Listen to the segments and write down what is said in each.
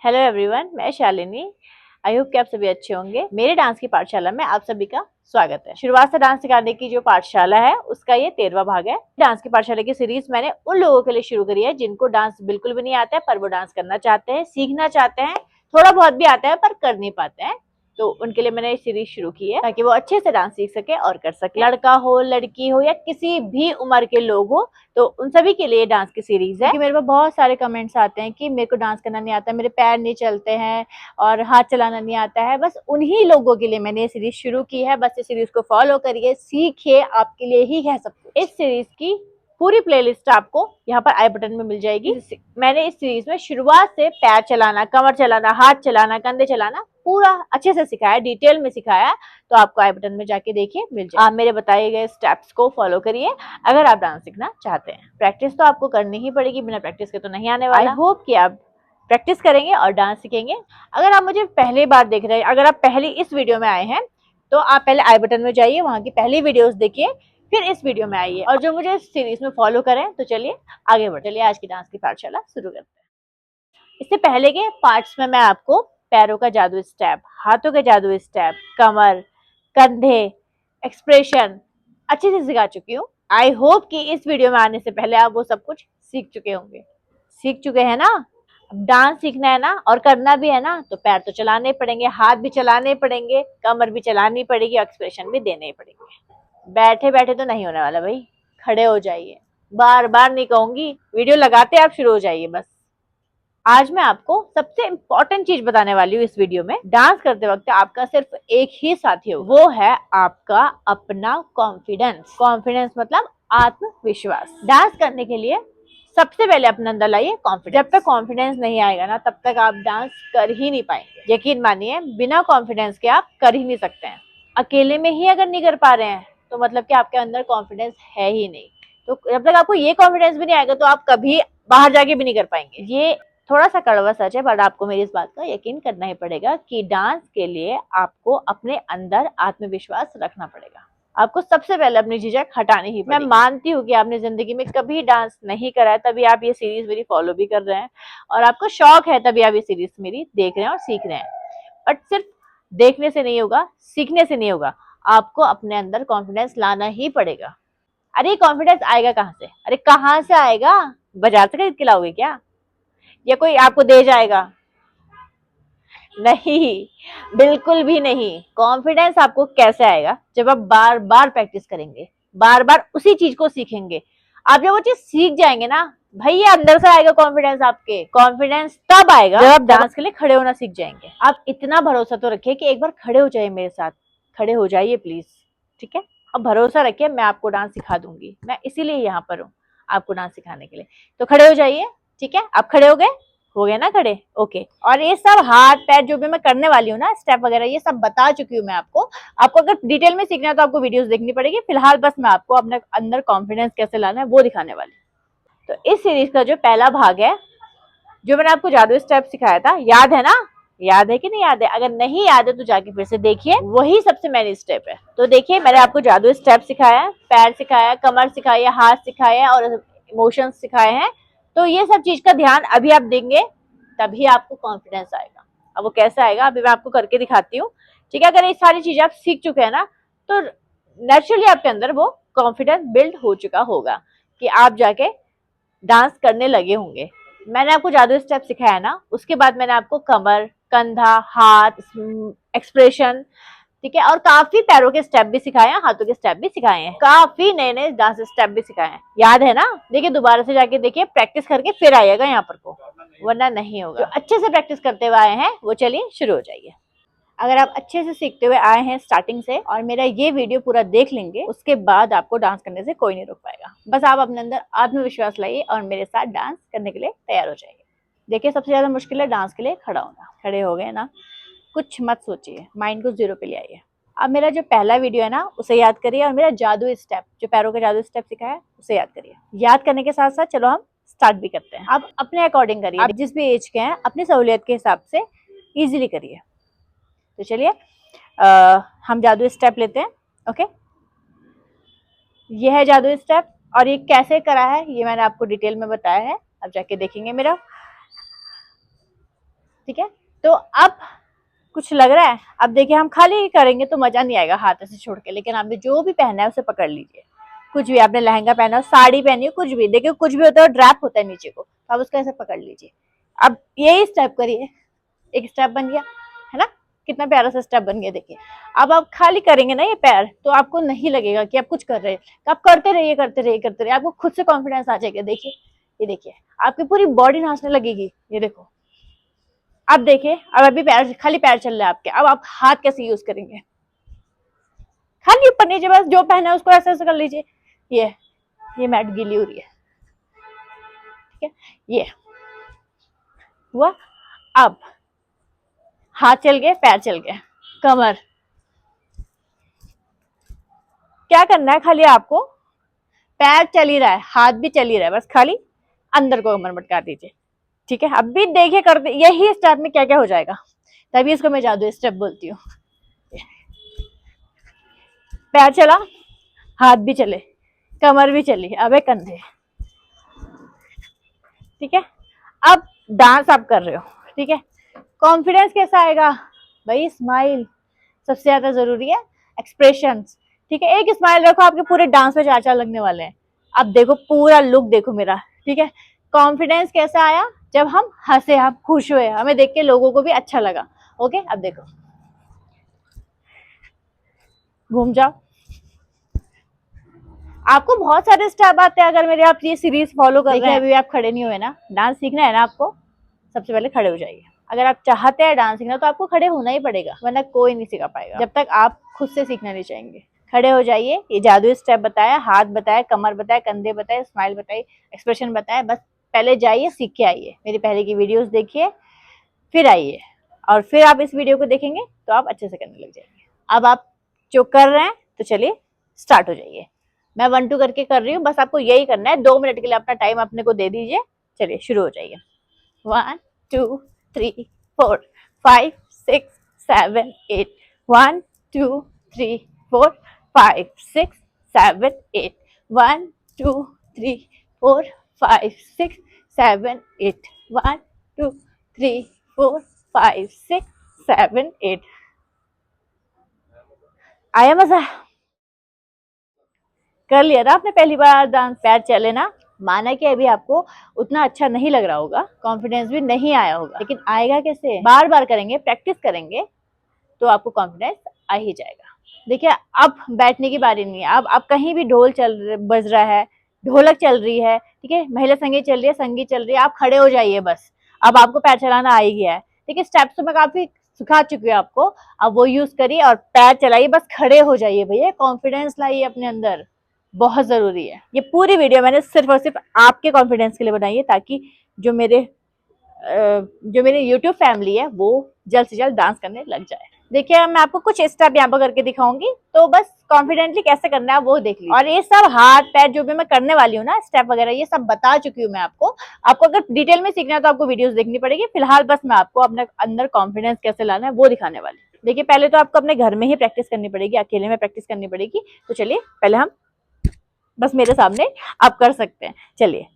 Hello everyone, मैं Shalini. I hope कि आप सभी अच्छे होंगे। मेरे डांस की पाठशाला में आप सभी का स्वागत है। शुरुआत से डांस सिखाने की जो पाठशाला है उसका ये 13वां भाग है। डांस की पाठशाला की सीरीज मैंने उन लोगों के लिए शुरू करी है जिनको डांस बिल्कुल भी नहीं आता है, पर वो डांस करना चाहते हैं, सीखना चाहते हैं, थोड़ा बहुत भी आता है पर कर नहीं पाते हैं। तो उनके लिए मैंने ये सीरीज शुरू की है ताकि वो अच्छे से डांस सीख सके और कर सके। लड़का हो, लड़की हो या किसी भी उम्र के लोग हो, तो उन सभी के लिए डांस की सीरीज है। क्योंकि मेरे पास बहुत सारे कमेंट्स आते हैं कि मेरे को डांस करना नहीं आता, मेरे पैर नहीं चलते हैं और हाथ चलाना नहीं आता है। बस उन्हीं लोगों के लिए मैंने ये सीरीज शुरू की है। बस इस सीरीज को फॉलो करिए, सीखिए, आपके लिए ही है सब कुछ। इस सीरीज की पूरी प्लेलिस्ट आपको यहाँ पर आई बटन में मिल जाएगी। मैंने इस सीरीज में शुरुआत से पैर चलाना, कमर चलाना, हाथ चलाना, कंधे चलाना पूरा अच्छे से सिखाया, डिटेल में सिखाया। तो आपको आई बटन में जाके देखिए, मिल जाए। आप मेरे बताए गए स्टेप्स को फॉलो करिए अगर आप डांस सीखना चाहते हैं। प्रैक्टिस तो आपको करनी ही पड़ेगी, बिना प्रैक्टिस के तो नहीं आने वाला। आई होप कि आप प्रैक्टिस करेंगे और डांस सीखेंगे। अगर आप मुझे पहली बार देख रहे हैं, अगर आप पहली इस वीडियो में आए हैं, तो आप पहले आई बटन में जाइए, वहां की पहली वीडियोस देखिए, फिर इस वीडियो में आइए और जो मुझे इस सीरीज में फॉलो करें। तो चलिए आगे बढ़, चलिए आज की डांस की पाठशाला शुरू करते हैं। इससे पहले के पार्ट्स में मैं आपको पैरों का जादू स्टेप, हाथों का जादू स्टेप, कमर, कंधे, एक्सप्रेशन अच्छे से सिखा चुकी हूँ। आई होप कि इस वीडियो में आने से पहले आप वो सब कुछ सीख चुके होंगे। सीख चुके हैं ना? अब डांस सीखना है ना और करना भी है ना, तो पैर तो चलाने पड़ेंगे, हाथ भी चलाने पड़ेंगे, कमर भी चलानी पड़ेगी, एक्सप्रेशन भी देने पड़ेंगे। बैठे बैठे तो नहीं होने वाला भाई, खड़े हो जाइए। बार बार नहीं कहूंगी, वीडियो लगाते आप शुरू हो जाइए बस। आज मैं आपको सबसे इम्पोर्टेंट चीज बताने वाली हूँ इस वीडियो में। डांस करते वक्त आपका सिर्फ एक ही साथी हो, वो है आपका अपना कॉन्फिडेंस। कॉन्फिडेंस मतलब आत्मविश्वास। डांस करने के लिए सबसे पहले अपने अंदर लाइए कॉन्फिडेंस। जब तक कॉन्फिडेंस नहीं आएगा ना, तब तक आप डांस कर ही नहीं पाएंगे। यकीन मानिए, बिना कॉन्फिडेंस के आप कर ही नहीं सकते हैं। अकेले में ही अगर नहीं कर पा रहे हैं तो मतलब कि आपके अंदर कॉन्फिडेंस है ही नहीं। तो जब तक आपको ये कॉन्फिडेंस भी नहीं आएगा तो आप कभी बाहर जाके भी नहीं कर पाएंगे। ये थोड़ा सा कड़वा सच है, बट आपको मेरी इस बात का यकीन करना ही पड़ेगा कि डांस के लिए आपको अपने अंदर आत्मविश्वास रखना पड़ेगा। आपको सबसे पहले अपनी झिझक हटानी ही पड़ेगी। मैं मानती हूँ कि आपने जिंदगी में कभी डांस नहीं करा है, तभी आप ये सीरीज मेरी फॉलो भी कर रहे हैं और आपको शौक है, तभी आप ये सीरीज मेरी देख रहे हैं और सीख रहे हैं। बट सिर्फ देखने से नहीं होगा, सीखने से नहीं होगा, आपको अपने अंदर कॉन्फिडेंस लाना ही पड़ेगा। अरे कॉन्फिडेंस आएगा कहाँ से? अरे कहाँ से आएगा? बाजार से खरीद के लाओगे क्या, या कोई आपको दे जाएगा? नहीं, बिल्कुल भी नहीं। कॉन्फिडेंस आपको कैसे आएगा? जब आप बार बार प्रैक्टिस करेंगे, बार बार उसी चीज को सीखेंगे। आप जब वो चीज सीख जाएंगे ना भाई, ये अंदर से आएगा कॉन्फिडेंस। आपके कॉन्फिडेंस तब आएगा जब आप डांस के लिए खड़े होना सीख जाएंगे। आप इतना भरोसा तो रखिए कि एक बार खड़े हो जाइए मेरे साथ। खड़े हो जाइए प्लीज, ठीक है? अब भरोसा रखिए, मैं आपको डांस सिखा दूंगी। मैं इसीलिए यहाँ पर हूँ, आपको डांस सिखाने के लिए। तो खड़े हो जाइए, ठीक है? आप खड़े हो गए ना खड़े? ओके। और ये सब हाथ पैर जो भी मैं करने वाली हूँ ना, स्टेप वगैरह, ये सब बता चुकी हूँ मैं आपको। आपको अगर डिटेल में सीखना है तो आपको वीडियोस देखनी पड़ेगी। फिलहाल बस मैं आपको अपने अंदर कॉन्फिडेंस कैसे लाना है वो दिखाने वाली हूँ। तो इस सीरीज का जो पहला भाग है, जो मैंने आपको जादू स्टेप सिखाया था, याद है ना? याद है कि नहीं याद है? अगर नहीं याद है तो जाके फिर से देखिए, वही सबसे मेन स्टेप है। तो देखिए, मैंने आपको जादू स्टेप सिखाया है, पैर सिखाया, कमर सिखाई है, हाथ सिखाया है और इमोशंस सिखाए हैं। तो ये सब चीज का ध्यान अभी आप देंगे, तभी आपको कॉन्फिडेंस आएगा। अब वो कैसे आएगा अभी मैं आपको करके दिखाती हूँ, ठीक है? अगर ये सारी चीजें आप सीख चुके हैं ना, तो नेचुरली आपके अंदर वो कॉन्फिडेंस बिल्ड हो चुका होगा कि आप जाके डांस करने लगे होंगे। मैंने आपको जादू स्टेप सिखाया ना, उसके बाद मैंने आपको कमर, कंधा, हाथ, एक्सप्रेशन, ठीक है, और काफी पैरों के स्टेप भी सिखाए हैं, हाथों के स्टेप भी सिखाए हैं, काफी नए नए डांस स्टेप भी सिखाए हैं। याद है ना? देखिए, दोबारा से जाके देखिए, प्रैक्टिस करके फिर आइएगा यहाँ पर को, वरना नहीं होगा। जो अच्छे से प्रैक्टिस करते हुए आए हैं वो चलिए शुरू हो जाइए। अगर आप अच्छे से सीखते हुए आए हैं स्टार्टिंग से और मेरा ये वीडियो पूरा देख लेंगे, उसके बाद आपको डांस करने से कोई नहीं रोक पाएगा। बस आप अपने अंदर आत्मविश्वास लाइए और मेरे साथ डांस करने के लिए तैयार हो जाइए। देखिए, सबसे ज्यादा मुश्किल है डांस के लिए खड़ा होना। खड़े हो गए ना? कुछ मत सोचिए, माइंड को जीरो पे ले आइए। अब मेरा जो पहला वीडियो है ना, उसे याद करिए और मेरा जादू स्टेप, जो पैरों का जादू स्टेप सिखाया है, उसे याद करिए। याद करने के साथ साथ चलो हम स्टार्ट भी करते हैं। आप अपने अकॉर्डिंग करिए, आप जिस भी एज के हैं अपनी सहूलियत के हिसाब से इजीली करिए। तो चलिए हम जादू स्टेप लेते हैं। ओके, ये है जादू स्टेप और ये कैसे करा है ये मैंने आपको डिटेल में बताया है, अब जाके देखेंगे मेरा, ठीक है। तो अब कुछ लग रहा है, अब देखिए हम खाली करेंगे तो मजा नहीं आएगा हाथ से छोड़ के, लेकिन आपने जो भी पहना है उसे पकड़ लीजिए। कुछ भी, आपने लहंगा पहना हो, साड़ी पहनी हो, कुछ भी, देखिए कुछ भी होता है ड्रैप होता है नीचे को, तो आप उसको ऐसे पकड़ लीजिए। अब यही स्टेप करिए, एक स्टेप बन गया है ना, कितना प्यारा सा स्टेप बन गया। देखिए अब आप खाली करेंगे ना ये पैर, तो आपको नहीं लगेगा कि आप कुछ कर रहे हैं, तो आप करते रहिए करते रहिए करते रहिए, आपको खुद से कॉन्फिडेंस आ जाएगा। देखिए ये देखिए आपकी पूरी बॉडी नाचने लगेगी। ये देखो, अब देखिए, अब अभी पैर, खाली पैर चल रहा है आपके, अब आप हाथ कैसे यूज करेंगे, खाली ऊपर नीचे, बस जो पहना है उसको ऐसे ऐसे कर लीजिए। ये मैट गीली हो रही है, ठीक है, ये हुआ। अब हाथ चल गए, पैर चल गए, कमर, क्या करना है खाली आपको, पैर चल ही रहा है, हाथ भी चल ही रहा है, बस खाली अंदर को कमर मटका दीजिए। ठीक है, अब भी देखिए करते, यही स्टेप में क्या क्या हो जाएगा, तभी इसको मैं जादू स्टेप बोलती हूँ। पैर चला, हाथ भी चले, कमर भी चली, अब है कंधे। ठीक है, अब डांस आप कर रहे हो, ठीक है, कॉन्फिडेंस कैसा आएगा भाई, स्माइल सबसे ज्यादा जरूरी है, एक्सप्रेशंस। ठीक है, एक स्माइल रखो, आपके पूरे डांस में चार चार लगने वाले हैं। अब देखो पूरा लुक देखो मेरा, ठीक है, कॉन्फिडेंस कैसा आया, जब हम हंसे, हम खुश हुए, हमें देख के लोगों को भी अच्छा लगा। ओके, अब देखो, घूम जाओ, आपको बहुत सारे स्टेप आते हैं अगर मेरे आप ये सीरीज फॉलो कर रहे हैं। अभी आप खड़े नहीं हुए ना, डांस सीखना है ना आपको, सबसे पहले खड़े हो जाइए। अगर आप चाहते हैं डांस सीखना तो आपको खड़े होना ही पड़ेगा, वरना कोई नहीं सिखा पाएगा जब तक आप खुद से सीखना नहीं चाहेंगे। खड़े हो जाइए, ये जादुई स्टेप बताया, हाथ बताया, कमर बताया, कंधे बताए, स्माइल बताई, एक्सप्रेशन बताया, बस पहले जाइए सीख के आइए, मेरी पहले की वीडियोस देखिए, फिर आइए, और फिर आप इस वीडियो को देखेंगे तो आप अच्छे से करने लग जाएंगे। अब आप जो कर रहे हैं तो चलिए स्टार्ट हो जाइए, मैं 1 2 करके कर रही हूँ, बस आपको यही करना है, 2 मिनट के लिए अपना टाइम अपने को दे दीजिए। चलिए शुरू हो जाइए। 1 2 3 4 5 6 7 8 1 2 3 4 5 6 7 8 1 2 3 4 5 6 7 8 1 2 3 4 5 6 7 8। आया मजा, कर लिया ना आपने पहली बार डांस, पैर चले ना, माना कि अभी आपको उतना अच्छा नहीं लग रहा होगा, कॉन्फिडेंस भी नहीं आया होगा, लेकिन आएगा कैसे, बार बार करेंगे, प्रैक्टिस करेंगे तो आपको कॉन्फिडेंस आ ही जाएगा। देखिए अब बैठने की बारी नहीं है, अब कहीं भी ढोल बज रहा है, ढोलक चल रही है, ठीक है, महिला संगीत चल रही है, संगीत चल रही है, आप खड़े हो जाइए बस। अब आपको पैर चलाना आ ही गया है, ठीक है, स्टेप्स तो मैं काफी सिखा चुकी हूँ आपको, अब वो यूज करिए और पैर चलाइए, बस खड़े हो जाइए भैया, कॉन्फिडेंस लाइए अपने अंदर, बहुत जरूरी है। ये पूरी वीडियो मैंने सिर्फ और सिर्फ आपके कॉन्फिडेंस के लिए बनाई है, ताकि जो मेरे YouTube फैमिली है वो जल्द से जल्द डांस करने लग जाए। देखिए मैं आपको कुछ स्टेप यहाँ पर करके दिखाऊंगी, तो बस कॉन्फिडेंटली कैसे करना है वो देख लीजिए। और ये सब हाथ पैर जो भी मैं करने वाली हूँ ना, स्टेप वगैरह ये सब बता चुकी हूँ मैं आपको। आपको अगर डिटेल में सीखना है तो आपको वीडियोस देखनी पड़ेगी, फिलहाल बस मैं आपको अपने अंदर कॉन्फिडेंस कैसे लाना है वो दिखाने वाली हूँ। देखिए पहले तो आपको अपने घर में ही प्रैक्टिस करनी पड़ेगी, अकेले में प्रैक्टिस करनी पड़ेगी। तो चलिए पहले हम, बस मेरे सामने आप कर सकते हैं, चलिए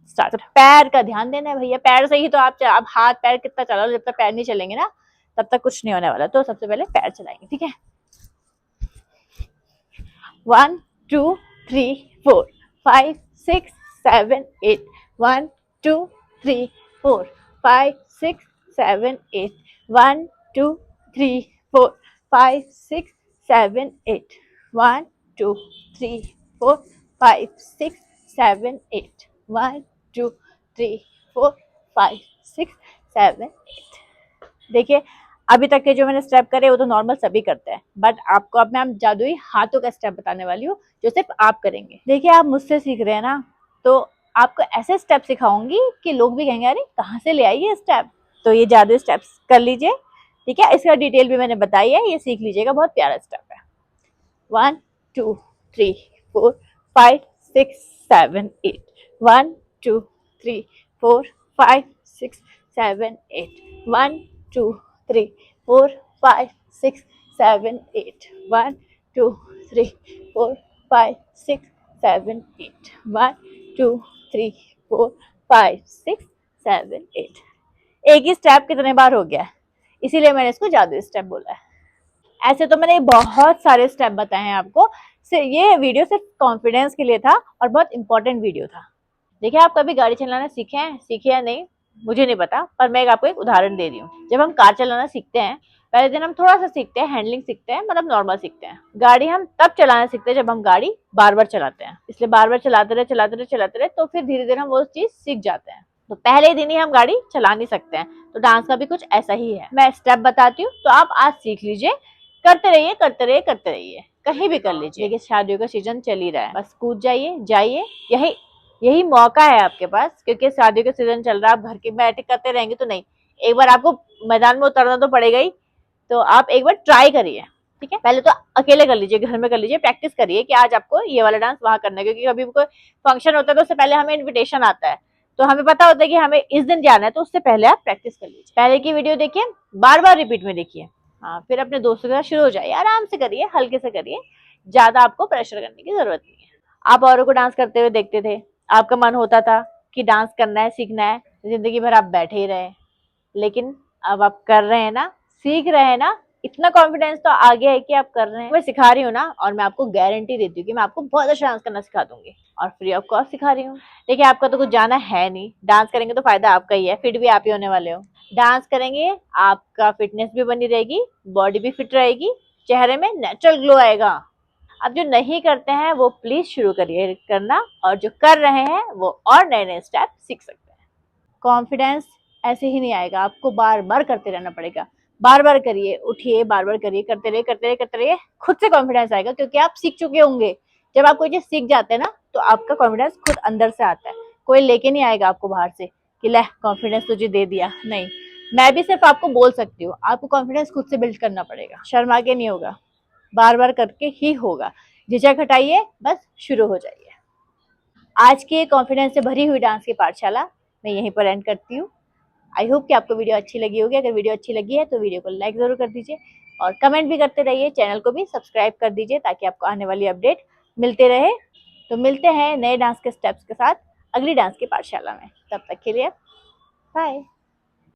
स्टार्ट। पैर का ध्यान देना है भैया, पैर से ही तो आप हाथ पैर कितना चला लो, जब तक पैर नहीं चलेंगे ना तब तक कुछ नहीं होने वाला। तो सबसे पहले पैर चलाएंगे, ठीक है, 1 2 3 4 5 6 7 8 1 2 3 4 5 6 7 8 1 2 3 4 5 6 7 8 1 2 3 4 5 6 7 8 1 2 3 4 5 6 7 8। देखिए अभी तक के जो मैंने स्टेप करे वो तो नॉर्मल सभी करते हैं, बट आपको अब मैं जादुई हाथों का स्टेप बताने वाली हूँ जो सिर्फ आप करेंगे। देखिए आप मुझसे सीख रहे हैं ना, तो आपको ऐसे स्टेप सिखाऊंगी कि लोग भी कहेंगे अरे कहाँ से ले आई ये स्टेप। तो ये जादुई स्टेप्स कर लीजिए, ठीक है, इसका डिटेल भी मैंने बताई है, ये सीख लीजिएगा, बहुत प्यारा स्टेप है। 1 2 3 4 5 6 7 8 1 2 3 4 5 6 7 8 1 2 3 4 5 6 7 8 1 2 3 4 5 6 7 8 1 2 3 4 5 6 7 8। एक ही स्टेप कितने बार हो गया है, इसीलिए मैंने इसको जादुई स्टेप बोला है। ऐसे तो मैंने बहुत सारे स्टेप बताए हैं आपको, ये वीडियो सिर्फ कॉन्फिडेंस के लिए था और बहुत इंपॉर्टेंट वीडियो था। देखिए, आप कभी गाड़ी चलाना सीखे या नहीं मुझे नहीं पता, पर मैं आपको एक उदाहरण दे रही हूँ। जब हम कार चलाना सीखते हैं, पहले दिन हम थोड़ा सा सीखते हैं, हैंडलिंग सीखते हैं, मतलब नॉर्मल सीखते हैं। गाड़ी हम तब चलाना सीखते हैं जब हम गाड़ी बार बार चलाते हैं, इसलिए बार बार चलाते रहे तो फिर धीरे धीरे हम वो चीज सीख जाते हैं। तो पहले दिन ही हम गाड़ी चला नहीं सकते हैं, तो डांस का भी कुछ ऐसा ही है। मैं स्टेप बताती हूँ, तो आप आज सीख लीजिए, करते रहिए, कहीं भी कर लीजिए। देखिए, शादियों का सीजन चल ही रहा है, बस कूद जाइए, यही यही मौका है आपके पास, क्योंकि शादियों का सीजन चल रहा है। आप घर के बैठे करते रहेंगे तो नहीं, एक बार आपको मैदान में उतरना तो पड़ेगा ही। तो आप एक बार ट्राई करिए, ठीक है। पहले तो अकेले कर लीजिए, घर में कर लीजिए, प्रैक्टिस करिए कि आज आपको ये वाला डांस वहां करना है, क्योंकि कभी कोई फंक्शन होता है तो उससे पहले हमें इन्विटेशन आता है, तो हमें पता होता है कि हमें इस दिन जाना है, तो उससे पहले आप प्रैक्टिस कर लीजिए। पहले की वीडियो देखिए, बार बार रिपीट में देखिए, हाँ, फिर अपने दोस्तों के साथ शुरू हो जाइए, आराम से करिए, हल्के से करिए, ज्यादा आपको प्रेशर करने की जरूरत नहीं है। आप औरों को डांस करते हुए देखते थे, आपका मन होता था कि डांस करना है, सीखना है, जिंदगी भर आप बैठे ही रहे, लेकिन अब आप कर रहे हैं ना, सीख रहे हैं ना, इतना कॉन्फिडेंस तो आ गया है कि आप कर रहे हैं। मैं सिखा रही हूँ ना, और मैं आपको गारंटी देती हूँ कि मैं आपको बहुत अच्छा डांस करना सिखा दूंगी, और फ्री ऑफ कॉस्ट सिखा रही हूँ। देखिए, आपका तो कुछ जाना है नहीं, डांस करेंगे तो फायदा आपका ही है, फिट भी आप ही होने वाले हो। डांस करेंगे, आपका फिटनेस भी बनी रहेगी, बॉडी भी फिट रहेगी, चेहरे में नेचुरल ग्लो आएगा। अब जो नहीं करते हैं वो प्लीज शुरू करिए करना, और जो कर रहे हैं वो और नए नए स्टेप सीख सकते हैं। कॉन्फिडेंस ऐसे ही नहीं आएगा, आपको बार बार करते रहना पड़ेगा। बार बार करिए, उठिए, बार बार करिए, करते रहिए, खुद से कॉन्फिडेंस आएगा, क्योंकि आप सीख चुके होंगे। जब आप कोई चीज सीख जाते हैं ना, तो आपका कॉन्फिडेंस खुद अंदर से आता है, कोई लेके नहीं आएगा आपको बाहर से कि ले कॉन्फिडेंस तुझे दे दिया, नहीं। मैं भी सिर्फ आपको बोल सकती हूँ, आपको कॉन्फिडेंस खुद से बिल्ड करना पड़ेगा, शर्मा के नहीं होगा, बार बार करके ही होगा। झिझक हटाइए, बस शुरू हो जाइए। आज की कॉन्फिडेंस से भरी हुई डांस की पाठशाला मैं यहीं पर एंड करती हूँ। आई होप कि आपको वीडियो अच्छी लगी होगी। अगर वीडियो अच्छी लगी है तो वीडियो को लाइक जरूर कर दीजिए, और कमेंट भी करते रहिए, चैनल को भी सब्सक्राइब कर दीजिए, ताकि आपको आने वाली अपडेट मिलते रहे। तो मिलते हैं नए डांस के स्टेप्स के साथ अगली डांस की पाठशाला में, तब तक के लिए बाय।